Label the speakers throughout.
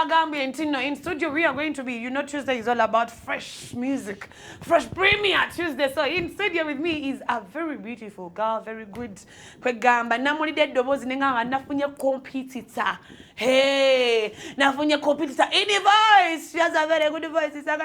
Speaker 1: in studio we are going to be, Tuesday is all about fresh music, fresh premiere Tuesday. So in studio with me is a very beautiful girl, very good kwegamba namuli de dobozi nenganga nafunye competitor. Hey, nafunye competitor any voice. She has a very good voice. It's a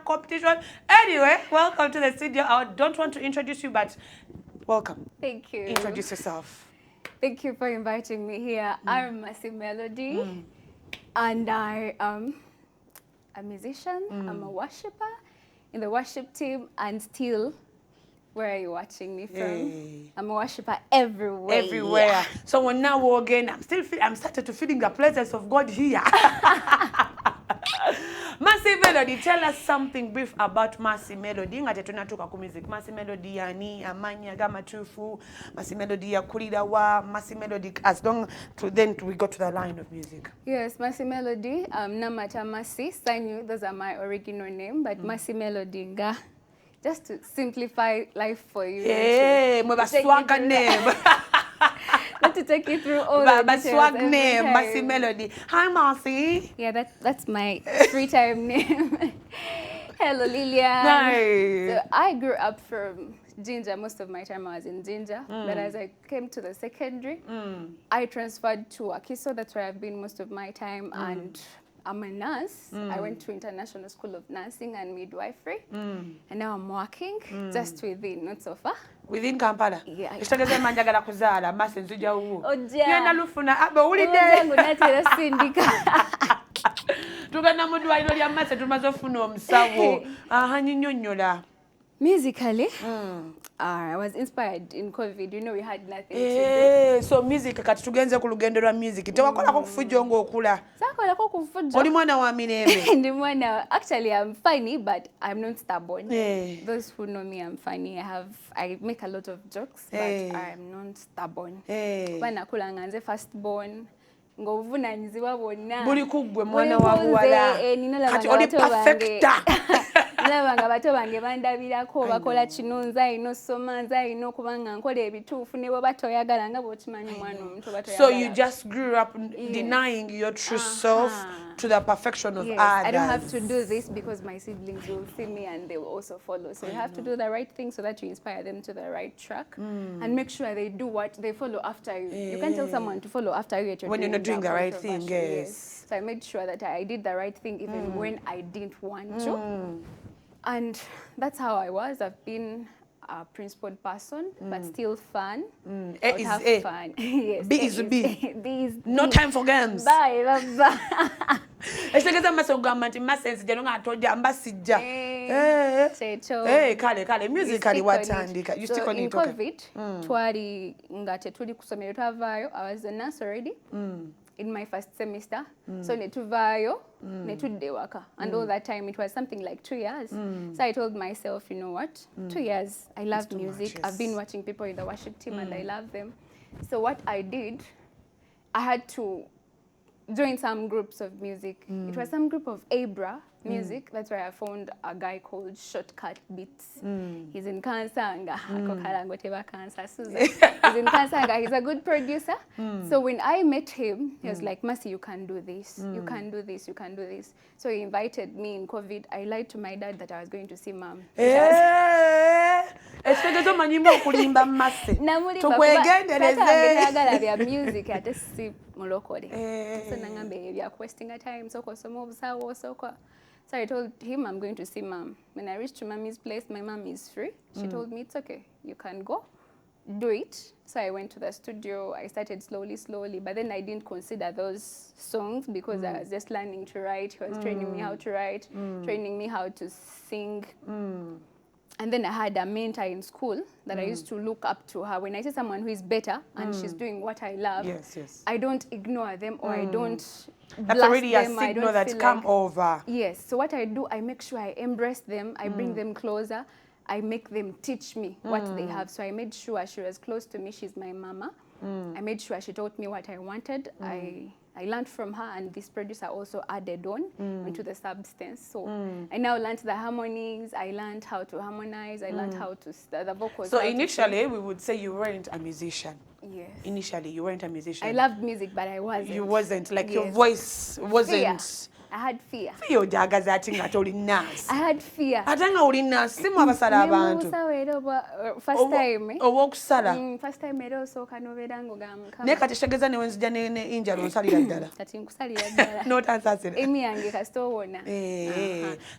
Speaker 1: competition. Anyway, welcome to the studio. I don't want to introduce you, but welcome.
Speaker 2: Thank you.
Speaker 1: Introduce yourself.
Speaker 2: Thank you for inviting me here. I'm Mercy Melody, and I am a musician. I'm a worshiper in the worship team, and still, where are you watching me from? Hey. I'm a worshiper everywhere.
Speaker 1: Everywhere. So when now again, I'm started to feeling the presence of God here. Mercy Melody, tell us something brief about Mercy Melody. Ngate tunatuka ku music. Mercy Melody yani amanya gama tufu. Mercy Melody ya kulida wa. Mercy Melody as long to then we go to the line of music.
Speaker 2: Yes, Mercy Melody. Namata Mercy. Sanyu, those are my original name, but Mercy Melody nga. Just to simplify life for you.
Speaker 1: Hey, my swag name.
Speaker 2: Not to take you through all the details.
Speaker 1: Swag name, Mercy Melody. Hi, Mercy.
Speaker 2: Yeah, that's my free time name. Hello, Lillian.
Speaker 1: Nice.
Speaker 2: So I grew up from Jinja. Most of my time I was in Jinja. But as I came to the secondary, I transferred to Akiso. That's where I've been most of my time. And I'm a nurse. I went to International School of Nursing and Midwifery. And now I'm working just within, not so far.
Speaker 1: Within Kampala?
Speaker 2: Yeah.
Speaker 1: Ishageze manjagala kuzala, Mercy nzuja uwo.
Speaker 2: Oja.
Speaker 1: Yena lufuna, abe ulide.
Speaker 2: Oja ngunatira sindika.
Speaker 1: Tugana mudwairo lya Mercy tumazofuna omusawo. Aha nyinyonyola.
Speaker 2: Musically, I was inspired in COVID. You know, we had nothing to do.
Speaker 1: So music kati tugenze ku lugendo lwa music. Tewakolako kufuja ngo okula.
Speaker 2: Sakolako kufuja.
Speaker 1: Oli mwana wa mirembe.
Speaker 2: Ndi mwana. Actually, I'm funny, but I'm not stubborn. Those who know me, I'm funny. I make a lot of jokes, but I'm not stubborn. Bana kula nganze firstborn. Ngobuvunanyizibwa bonna.
Speaker 1: Buli kuggwe mwana wa buwala. Kati oli perfecta.
Speaker 2: Nalabanga bato bange bandabirako bakola kino nze ino soma nze ino kubanga nkola ebituufu ne bwe batoyagala nga bw'okimanyi mwana omuntu batoyagala.
Speaker 1: So you just grew up denying your true self to the perfection of others.
Speaker 2: I don't have to do this because my siblings will see me and they will also follow. So you have to do the right thing so that you inspire them to the right track and make sure they do what they follow after you. You can't tell someone to follow after you
Speaker 1: when you're not doing the right thing. Yes.
Speaker 2: So I made sure that I did the right thing even when I didn't want to. And that's how I was. I've been a principled person, but still fun.
Speaker 1: A is
Speaker 2: have
Speaker 1: A.
Speaker 2: Fun. Yes,
Speaker 1: B is B.
Speaker 2: B is
Speaker 1: no
Speaker 2: B.
Speaker 1: time for games.
Speaker 2: Bye, bye.
Speaker 1: Eshtegeza masogamba nti masense jeno nga atoja ambasija. Kale musically watandika. You stick on it.
Speaker 2: In COVID, twali nga tetuli kusomero twavaayo. I was a nurse already. In my first semester. So netuvaayo, netudde waka. And all that time, it was something like 2 years. So I told myself, you know what? 2 years, I love music. Much, yes. I've been watching people in the worship team and I love them. So what I did, I had to join some groups of music. It was some group of Abra music. That's where I found a guy called Shortcut Beats. He's in Kansanga. He's in Kansanga. He's a good producer. So when I met him, he was like, Mercy, you can do this. You can do this. You can do this. So he invited me in COVID. I lied to my dad that I was going to see mom.
Speaker 1: Eshtegeza manyimba okulimba Mercy.
Speaker 2: Tukwegendereze bya music ate si mulokole. So nangambe bya wasting a time soko somo busawo soko. So I told him I'm going to see mom. When I reached mommy's place, my mom is free. She told me it's okay. You can go. Do it. So I went to the studio. I started slowly, but then I didn't consider those songs because I was just learning to write. He was training me how to write, training me how to sing. And then I had a mentor in school that I used to look up to her. When I see someone who is better and she's doing what I love, I don't ignore them or I don't
Speaker 1: That's already a signal that come over.
Speaker 2: Yes. So what I do, I make sure I embrace them. I bring them closer. I make them teach me what they have. So I made sure she was close to me. She's my mama. I made sure she taught me what I wanted. I I learned from her, and this producer also added on into the substance. So I now learned the harmonies, I learned how to harmonize, I learned how to, the vocals.
Speaker 1: So initially, we would say you weren't a musician.
Speaker 2: Yes.
Speaker 1: Initially, you weren't a musician.
Speaker 2: I loved music, but I wasn't.
Speaker 1: You wasn't, like your voice wasn't.
Speaker 2: Fear. I had fear.
Speaker 1: Fear jaga zati ngatoli nas.
Speaker 2: I had fear.
Speaker 1: Atanga uli nas simu abasala abantu.
Speaker 2: First time.
Speaker 1: Owokusala.
Speaker 2: First time era osooka nobeera ng'ogamba.
Speaker 1: Ne kati tegeza ne wenzija ne injalo nsalira ddala.
Speaker 2: Kati nkusalira ddala.
Speaker 1: Not ansasira.
Speaker 2: Emi yange kasita owona.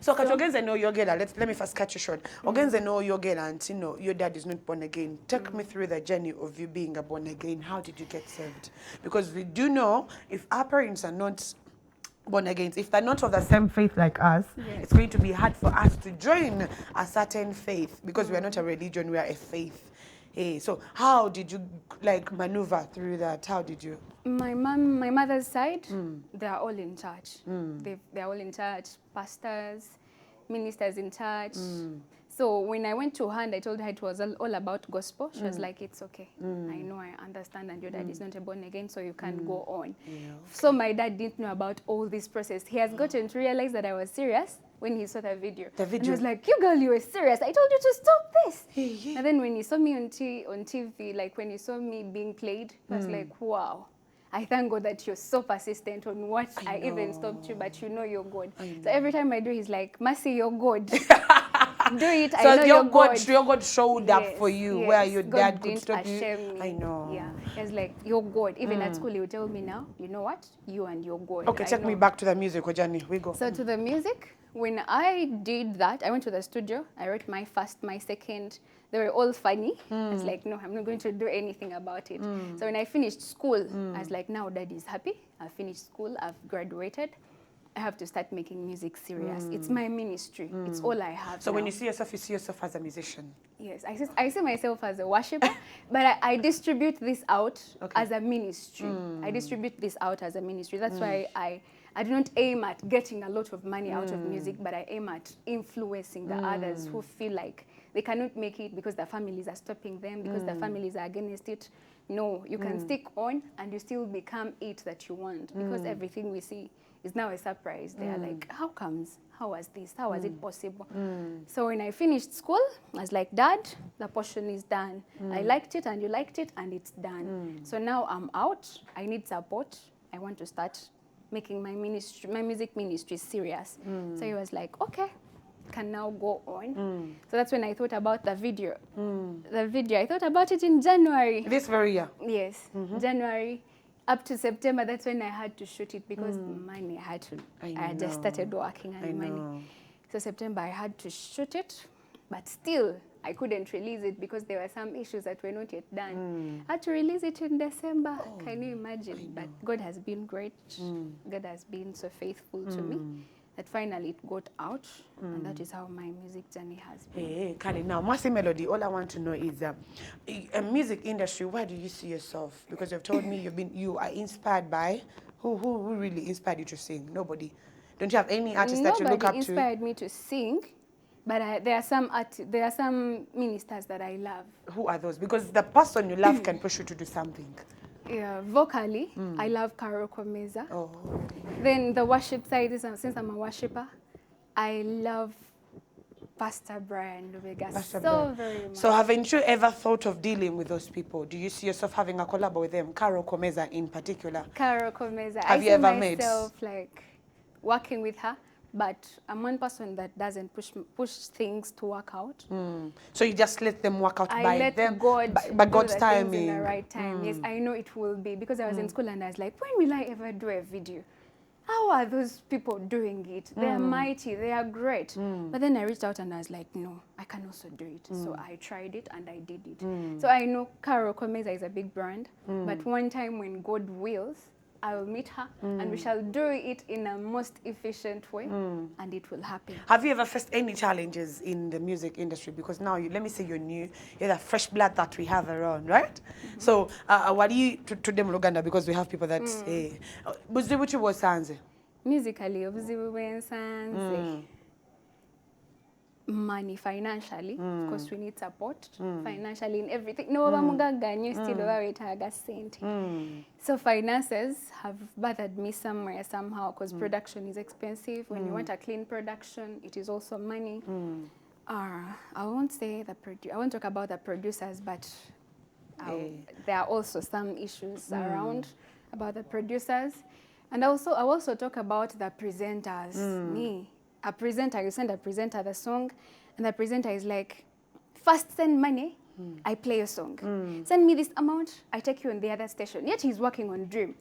Speaker 1: So kati ogenze n'oyogera, let me first cut you short. Ogenze n'oyogera nti no, your dad is not born again. Take me through the journey of you being a born again. How did you get saved? Because we do know if our parents are not born again, if they're not of the same faith like us, it's going to be hard for us to join a certain faith because we are not a religion, we are a faith. So how did you like maneuver through that? How did you?
Speaker 2: My mother's side, they are all in church. They are all in church, pastors, ministers in church. So when I went to her and I told her it was all about gospel, she was like, it's okay. I know, I understand, and your dad is not a born again, so you can go on. So my dad didn't know about all this process. He has gotten to realize that I was serious when he saw the video. And he was like, you girl, you were serious. I told you to stop this. And then when he saw me on TV, like when he saw me being played, he was like, wow. I thank God that you're so persistent on what I even stopped you, but you know you're God. So every time I do, he's like, Mercy, you're God. Do it, I know you're God. So
Speaker 1: your God showed up for you where your dad could stop you.
Speaker 2: Me.
Speaker 1: I know.
Speaker 2: Yeah, he's like, you're God. Even at school, he would tell me now, you know what? You and your God.
Speaker 1: Okay, take me back to the music, Ojani. We go.
Speaker 2: So to the music, when I did that, I went to the studio. I wrote my first, my second. They were all funny. I was like, no, I'm not going to do anything about it. So when I finished school, I was like, now Dad is happy. I've finished school. I've graduated. I have to start making music serious. It's my ministry. It's all I have.
Speaker 1: So when you see yourself as a musician?
Speaker 2: Yes, I see myself as a worshiper, but I distribute this out as a ministry. I distribute this out as a ministry. That's why I do not aim at getting a lot of money out of music, but I aim at influencing the others who feel like they cannot make it because their families are stopping them, because their families are against it. No, you can stick on and you still become it that you want, because everything we see is now a surprise. They are like, how comes? How was this? How was it possible? So when I finished school, I was like, Dad, the portion is done. I liked it and you liked it and it's done. So now I'm out. I need support. I want to start making my ministry, my music ministry serious. So he was like, okay, can now go on. So that's when I thought about the video. The video, I thought about it in January.
Speaker 1: This very year?
Speaker 2: Yes, January. Up to September, that's when I had to shoot it because money I had just started working on money. So September, I had to shoot it, but still, I couldn't release it because there were some issues that were not yet done. I had to release it in December. Can you imagine? But God has been great. God has been so faithful to me that finally it got out, and that is how my music journey has been.
Speaker 1: Hey, Kali, now, Mercy Melody, all I want to know is a music industry, where do you see yourself? Because you've told me you are inspired by, who really inspired you to sing? Nobody. Don't you have any artist that you look up to?
Speaker 2: Nobody inspired me to sing, but there are some ministers that I love.
Speaker 1: Who are those? Because the person you love can push you to do something.
Speaker 2: Yeah, vocally, I love Carol Komeza.
Speaker 1: Oh.
Speaker 2: Then the worship side, since I'm a worshiper, I love Pastor Brian Lubega very much.
Speaker 1: So haven't you ever thought of dealing with those people? Do you see yourself having a collab with them? Carol Komeza in particular.
Speaker 2: Carol Komeza.
Speaker 1: Have you ever made?
Speaker 2: I see myself like working with her. But I'm one person that doesn't push things to work out.
Speaker 1: So you just let them work out by God's timing.
Speaker 2: In the right time. Yes, I know it will be, because I was in school and I was like, when will I ever do a video? How are those people doing it? They are mighty, they are great. But then I reached out and I was like, no, I can also do it. So I tried it and I did it. So I know Carol Komeza is a big brand, but one time when God wills, I will meet her and we shall do it in a most efficient way, and it will happen.
Speaker 1: Have you ever faced any challenges in the music industry? Because now, let me say you're new, you're the fresh blood that we have around, right? So, what do you, to them Luganda, because we have people that say, Buzibuchi was Sanze?
Speaker 2: Musically, Buzibu Sanze. money financially. Of course, we need support financially in everything. No, so finances have bothered me somewhere, somehow, because production is expensive. When you want a clean production, it is also money. I won't say I won't talk about the producers, but there are also some issues around about the producers. And also, I also talk about the presenters. Me, a presenter, you send a presenter the song, and the presenter is like, first send money, I play a song. Send me this amount, I take you on the other station. Yet he's working on Dream.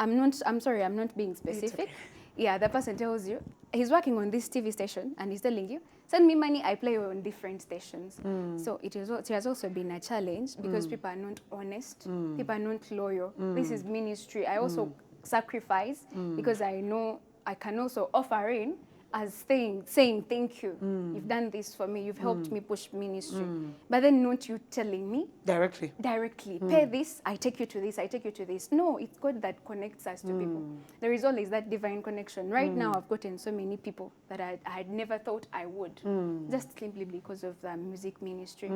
Speaker 2: I'm sorry, I'm not being specific. Okay. Yeah, the person tells you, he's working on this TV station, and he's telling you, send me money, I play on different stations. So it has also been a challenge because people are not honest, people are not loyal. This is ministry. I also sacrifice because I know I can also offer in as saying thank you. You've done this for me. You've helped me push ministry. But then not you telling me directly. Pay this. I take you to this. I take you to this. No, it's God that connects us to people. There is always that divine connection. Right now, I've gotten so many people that I had never thought I would, just simply because of the music ministry.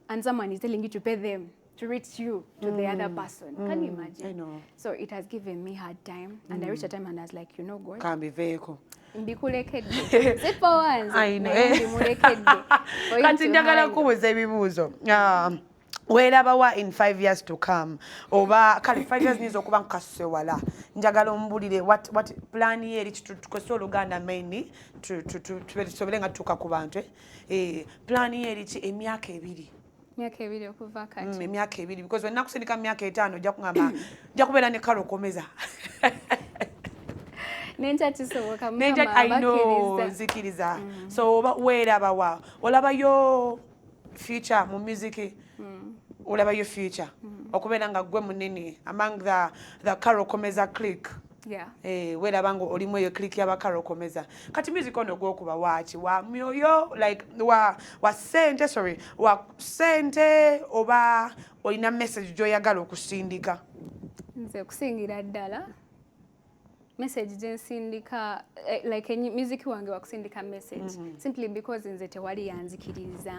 Speaker 2: And someone is telling you to pay them to reach you to the other person. Can you imagine? I know. So it has given me hard time, and I reached a time and I was like, you know, God.
Speaker 1: Can't be vehicle.
Speaker 2: I know.
Speaker 1: Weerabawa in 5 years to come oba kale 5 years nizo kuba nkasuse wala njagala ombulire what plan ye eri tukoso Oluganda mainly tusobole nga tuka ku bantu plan ye eri emyaka ebiri
Speaker 2: okuva kati
Speaker 1: emyaka ebiri because when nakusindika emyaka 5 ojja kungamba ojja kubeera ne kalo komeza zikiriza so weerabawa olabayo future mu music olabayo future okubeera nga gwe munene among the Carol Komeza clique weeraba nga olimu eyo clique y'aba Carol Komeza kati music ono gwokuba waaki wa myoyo like wa sente oba olina message gy'oyagala okusindika
Speaker 2: nze kusingira ddala message gensindika like music wange wakusindika message simply because nze tewali yanzikiriza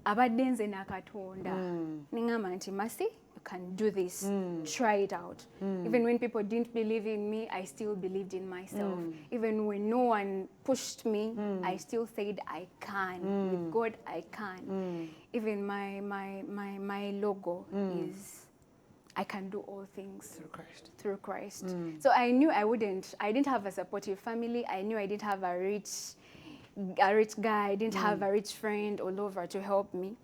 Speaker 2: abadde nze n'akatonda ningamba nti Mercy, you can do this, try it out. Even when people didn't believe in me, I still believed in myself. Even when no one pushed me, I still said I can. With God I can. Even my logo is I can do all things through Christ. So I knew I didn't have a supportive family. I knew I didn't have a rich guy. I didn't have a rich friend all over to help me.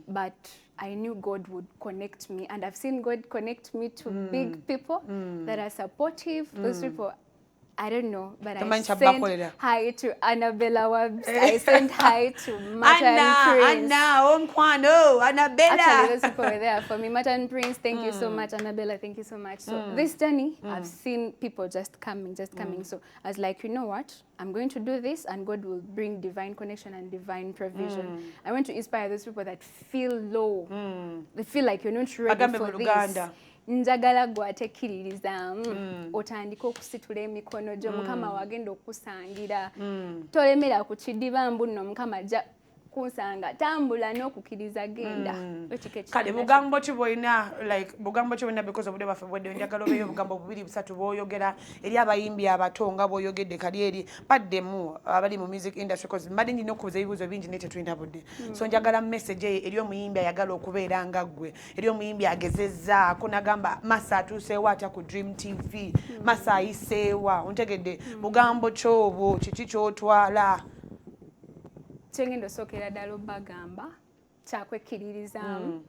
Speaker 2: But I knew God would connect me. And I've seen God connect me to big people that are supportive. Those people, I don't know, but I sent hi to Annabella Wabs. I sent hi to Matan Prince. Annabella. Actually, those people were there for me. Matan Prince, thank you so much. Annabella, thank you so much. So this journey, I've seen people just coming. So I was like, you know what? I'm going to do this, and God will bring divine connection and divine provision. I want to inspire those people that feel low. They feel like you're not ready for this. Njagala gwatekkiririzaamu otandika okusitula emikono gyo Mukama wagenda okusangira tolemera ku kidiba mbu nno Mukama ajja kunsanga tambula n'okukkiriza genda
Speaker 1: kale bugambo ki bwolina because obudde bwaffe bwedde njagala obeeyo obugambo bubiri busatu bw'oyogera eri abayimbi abato nga bw'oyogedde kali eri baddemu abali mu music industry because mbadde nina okubuuza ebibuuzo bingi naye tetulina budde so njagala message eri omuyimbi ayagala okubeera nga ggwe eri omuyimbi agezezzaako nagamba Masa atuuseewo atya ku Dream TV Masa ayiseewa ontegedde bugambo kyobwo kiki ky'otwala
Speaker 2: kyengenda osookera ddala obbagamba kyakwekkiririzaamu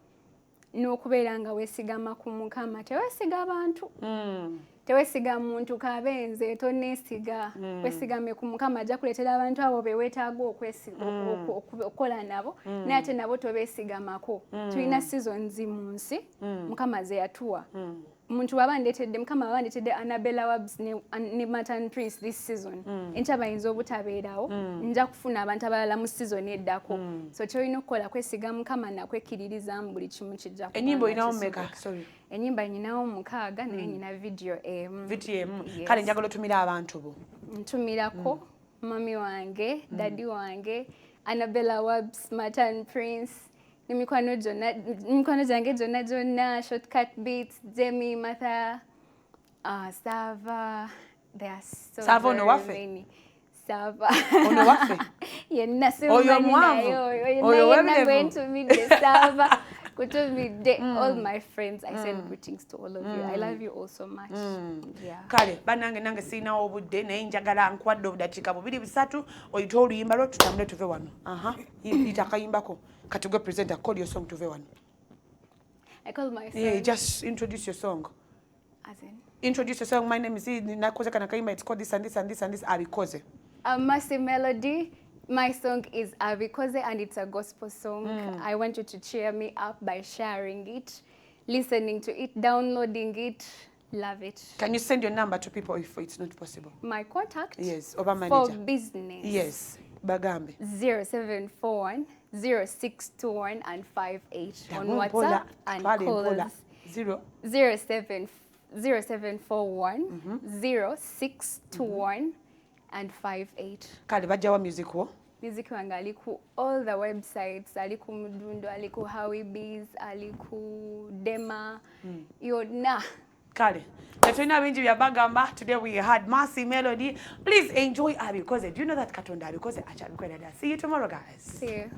Speaker 2: n'okubeera nga weesigama ku Mukama teweesiga abantu teweesiga muntu kabenze toneesiga weesigame ku Mukama ajja kuleetera abantu abo beweetaaga okukola nabo naye ate nabo tobeesigamako tulina seasons mu nsi Mukama ze yatuwa Muntu wabandetedde Mukama wabandetedde Annabella Wabs ne Matan Prince this season enkya bayinza obutabeerawo nja kufuna abantu abalala mu season eddako so kyolina okukola kwesiga Mukama nakwekkiririzaamu buli kimu kijja
Speaker 1: ennyimba inawo mmeka
Speaker 2: ennyimba nyinawo 6 naye nyina video emu
Speaker 1: kale njagala otumira abantu bo
Speaker 2: ntumirako mami wange daddy wange Annabella Webb, Smart and Prince, Nimikwano Jonna, Shortcut Beats, Demi, Martha, Sava. There are so
Speaker 1: Sava
Speaker 2: very many. Sava.
Speaker 1: Ono wafe.
Speaker 2: Yenna
Speaker 1: Oyo mwavu. Oyo
Speaker 2: Yenna going to meet the Sava. All my friends, I send greetings to all of you. I love you all so much. Yeah.
Speaker 1: Kale, banange sina obudde naye njagala nkwadde obudakiika bubiri bisatu oyite oluyimba lwo tutambule tuve wano. Yita akayimbako. Katugo presenter, call your song tuve wano.
Speaker 2: I call my song.
Speaker 1: Yeah, just introduce your song.
Speaker 2: As in?
Speaker 1: Introduce your song. My name is Nakoze Kanakaimba. It's called this and this and this and this. Abikoze.
Speaker 2: Mercy Melody. My song is Abikoze and it's a gospel song. I want you to cheer me up by sharing it, listening to it, downloading it. Love it. Can
Speaker 1: you send your number to people if it's not possible?
Speaker 2: My contact?
Speaker 1: Yes, over manager.
Speaker 2: For business.
Speaker 1: Yes, Bagambe.
Speaker 2: 0741 0621 and 58 on WhatsApp and call us 0741 0621 and 58.
Speaker 1: Kale bajawa music wo?
Speaker 2: Music wange ali ku all the websites, ali ku Mudundo, ali ku Howibees, ali ku Dema, yonna.
Speaker 1: Kale. Today we had Mercy Melody. Please enjoy Abikoze. Do you know that Katonda Abikoze? See you tomorrow, guys.
Speaker 2: See you.